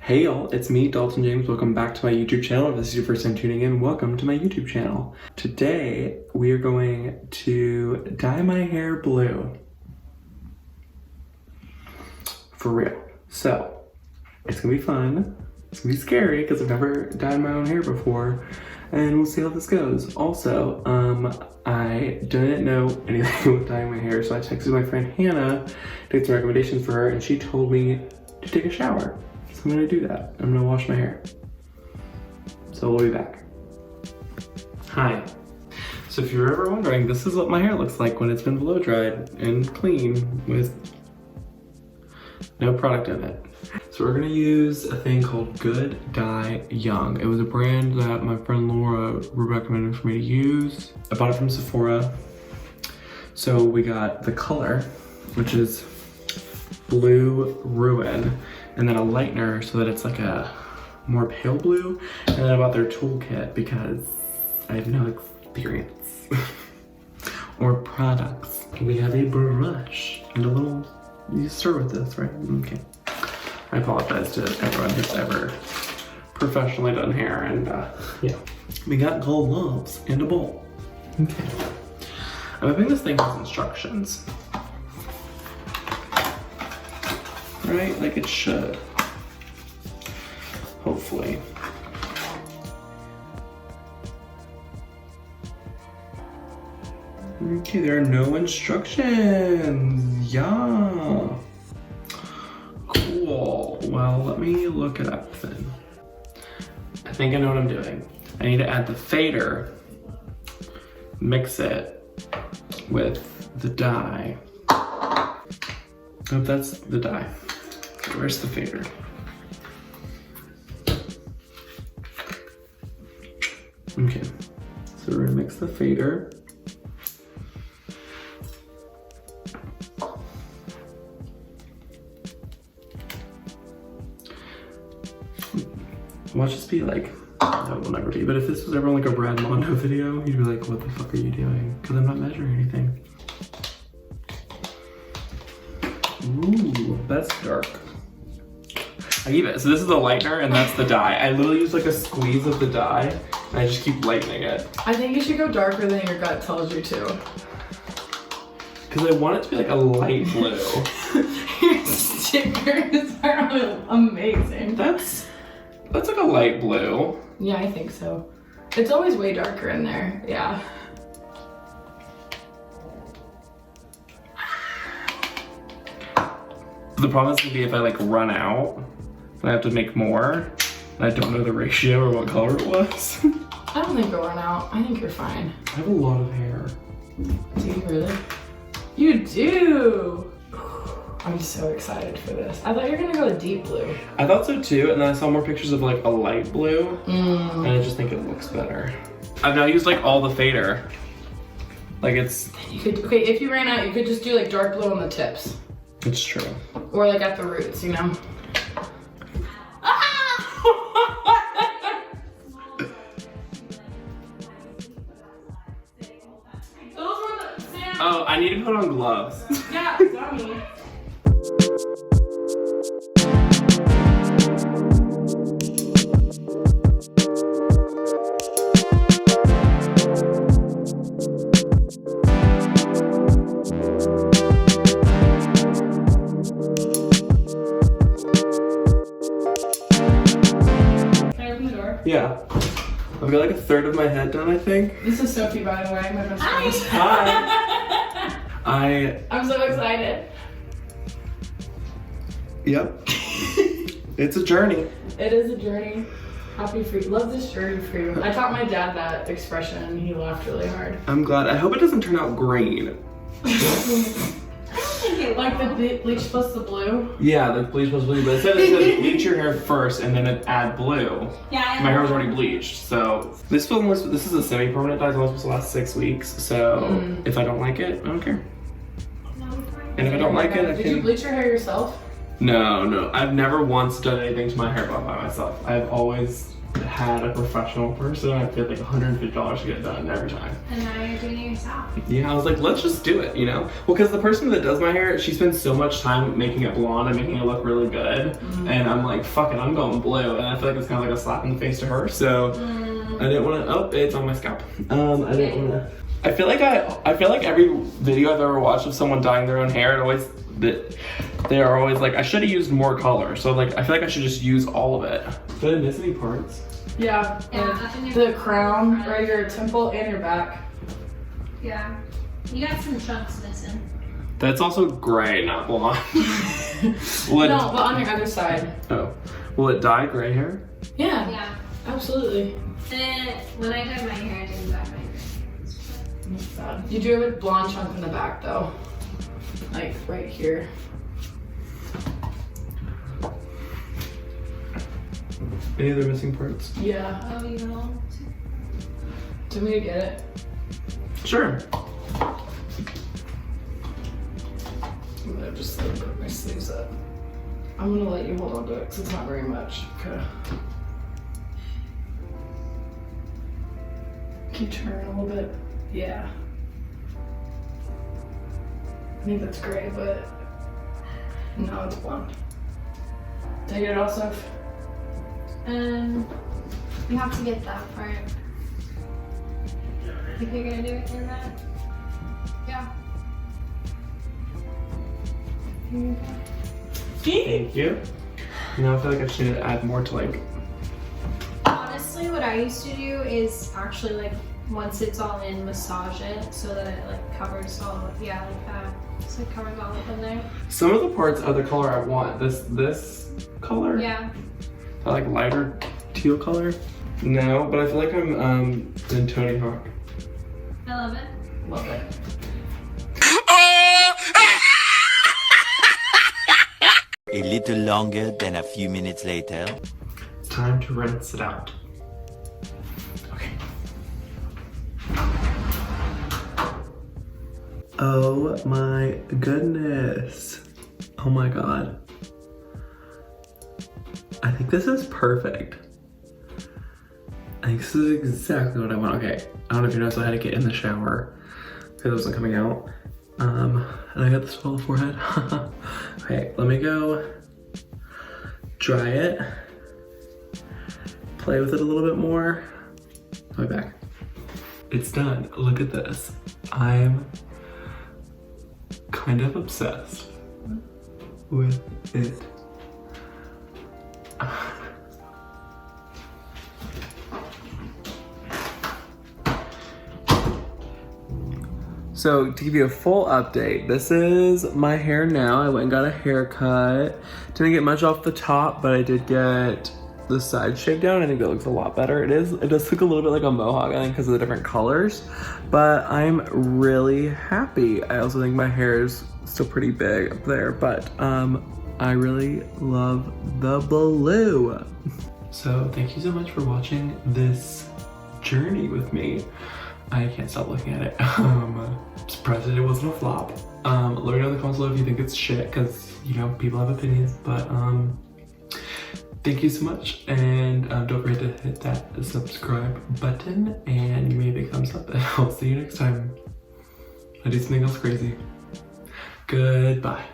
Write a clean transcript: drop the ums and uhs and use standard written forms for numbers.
Hey y'all, it's me, Dalton James. Welcome back to my YouTube channel. If this is your first time tuning in, welcome to my YouTube channel. Today, we are going to dye my hair blue. For real. So, it's gonna be fun. It's gonna be scary because I've never dyed my own hair before. And we'll see how this goes. Also, I didn't know anything with dyeing my hair, so I texted my friend Hannah to get some recommendations for her, and she told me to take a shower. So I'm gonna do that. I'm gonna wash my hair. So we'll be back. Hi. So if you're ever wondering, this is what my hair looks like when it's been blow dried and clean with no product in it. So we're gonna use a thing called Good Dye Young. It was a brand that my friend Laura recommended for me to use. I bought it from Sephora. So we got the color, which is Blue Ruin, and then a lightener so that it's like a more pale blue. And then I bought their toolkit because I have no experience or products. We have a brush and a little, you start with this, right? Okay. I apologize to everyone who's ever professionally done hair, and yeah. We got gloves and a bowl. Okay. I'm hoping this thing has instructions. Right, like it should. Hopefully. Okay, there are no instructions. Yeah. Cool. Well, let me look it up then. I think I know what I'm doing. I need to add the fader, mix it with the dye. Oh, that's the dye. Where's the fader? Okay, so we're gonna mix the fader. Watch this be like, no, it will never be, but if this was ever like a Brad Mondo video, you'd be like, what the fuck are you doing? Because I'm not measuring anything. Ooh, that's dark. I keep it. So this is the lightener and that's the dye. I literally use like a squeeze of the dye and I just keep lightening it. I think you should go darker than your gut tells you to. Because I want it to be like a light blue. Your stickers are amazing. That's like a light blue. Yeah, I think so. It's always way darker in there, yeah. The problem is gonna be if I like run out and I have to make more and I don't know the ratio or what color it was. I don't think you'll run out. I think you're fine. I have a lot of hair. Do you really? You do! I'm so excited for this. I thought you were gonna go a deep blue. I thought so too, and then I saw more pictures of like a light blue, and I just think it looks better. I've now used like all the fader. Like it's... You could, okay, if you ran out, you could just do like dark blue on the tips. It's true. Or like at the roots, you know? Oh, I need to put on gloves. Yeah, dummy. Yeah. I've got like a third of my head done, I think. This is Sophie, by the way, my best friend. Hi. I'm so excited. Yep. It's a journey. It is a journey. Happy for you. Love this journey for you. I taught my dad that expression and he laughed really hard. I'm glad. I hope it doesn't turn out green. Like the bleach plus the blue? Yeah, the bleach plus blue, but it says bleach your hair first and then add blue. Yeah, my hair was already bleached, so this is a semi-permanent dye. It's only supposed to last 6 weeks, so if I don't like it, I don't care. And if I don't like it, I can... Did you bleach your hair yourself? No. I've never once done anything to my hair by myself. I've always had a professional person, I paid like $150 to get it done every time. And now you're doing it yourself. Yeah, I was like, let's just do it, you know? Well, because the person that does my hair, she spends so much time making it blonde and making it look really good. And I'm like, fuck it, I'm going blue. And I feel like it's kind of like a slap in the face to her. So I didn't want to, oh, it's on my scalp. I didn't want to. I feel like every video I've ever watched of someone dyeing their own hair, they are always like, I should have used more color. So like, I feel like I should just use all of it. Did I miss any parts? Yeah, Yeah, and the crown, right, your temple and your back. Yeah. You got some chunks missing. That's also gray, not blonde. No, but on your other side. Oh. Will it dye gray hair? Yeah, Yeah. absolutely. And when I dyed my hair, I didn't dye my hair. That's bad. You do have a blonde chunk in the back though. Like right here. Any other missing parts? Yeah. Oh, you know. Do me to get it? Sure. I'm gonna just like put my sleeves up. I'm gonna let you hold on to it because it's not very much. Okay. Can you turn a little bit? Yeah. I think that's gray, but no, it's blonde. Did I get it all, Soph? You have to get that part. If you're gonna do it in that. Yeah. Here you go. Thank you. You know, I feel like I should add more to like. Honestly, what I used to do is actually like once it's all in, massage it so that it like covers all of, yeah, like that. So it covers all up in there. Some of the parts are the color I want. This color? Yeah. I like lighter teal color. No, but I feel like I'm in Tony Hawk. I love it. Love it. A little longer than a few minutes later. It's time to rinse it out. Okay. Oh my goodness. Oh my god. I think this is perfect. I think this is exactly what I want. Okay, I don't know if you noticed I had to get in the shower because it wasn't coming out. And I got this full forehead. Okay, let me go dry it. Play with it a little bit more. I'll be back. It's done. Look at this. I'm kind of obsessed with it. So to give you a full update, this is my hair now. I went and got a haircut. Didn't get much off the top, but I did get the side shaved down. I think that looks a lot better. It does look a little bit like a mohawk, I think, because of the different colors, but I'm really happy. I also think my hair is still pretty big up there, but I really love the blue. So thank you so much for watching this journey with me. I can't stop looking at it. Surprised that it wasn't a flop. Let me know in the comments below if you think it's shit, because, you know, people have opinions, but thank you so much, and don't forget to hit that subscribe button, and give me a big thumbs up, and I'll see you next time. I do something else crazy. Goodbye.